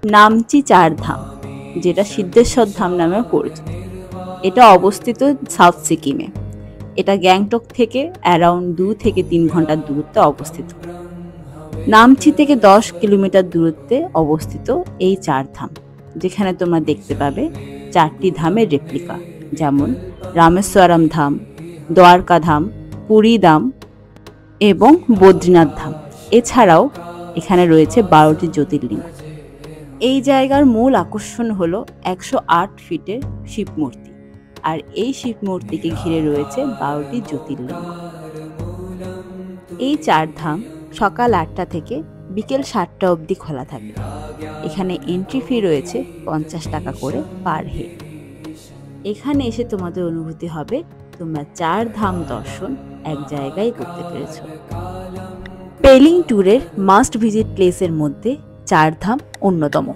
নামচি চার ধাম, যেটা সিদ্ধেশ্বর ধাম নামেও পরিচিত। এটা অবস্থিত সাউথ সিকিমে। এটা গ্যাংটক থেকে অ্যারাউন্ড 2 থেকে 3 ঘন্টার দূরত্বে অবস্থিত। নামচি থেকে 10 কিলোমিটার দূরত্বে অবস্থিত এই চার ধাম, যেখানে তোমরা দেখতে পাবে 4টি ধামের রেপ্লিকা, যেমন রামেশ্বরম ধাম, দ্বারকা ধাম, পুরী ধাম এবং বদ্রীনাথ ধাম। এছাড়াও এখানে রয়েছে 12টি জ্যোতির্লিঙ্গ। এই জায়গার মূল আকর্ষণ হলো 108 ফিটের শিব মূর্তি, আর এই শিব মূর্তিকে ঘিরে রয়েছে 12টি জ্যোতির্লিঙ্গ। এই চার ধাম সকাল 8টা থেকে বিকেল 7টা অবধি খোলা থাকে। এখানে এন্ট্রি ফি রয়েছে 50 টাকা করে পার হেড। এখানে এসে তোমাদের অনুভূতি হবে তোমরা চার ধাম দর্শন এক জায়গায় করতে পেরেছ। পেলিং ট্যুরের মাস্ট ভিজিট প্লেসের মধ্যে চার ধাম অন্যতম।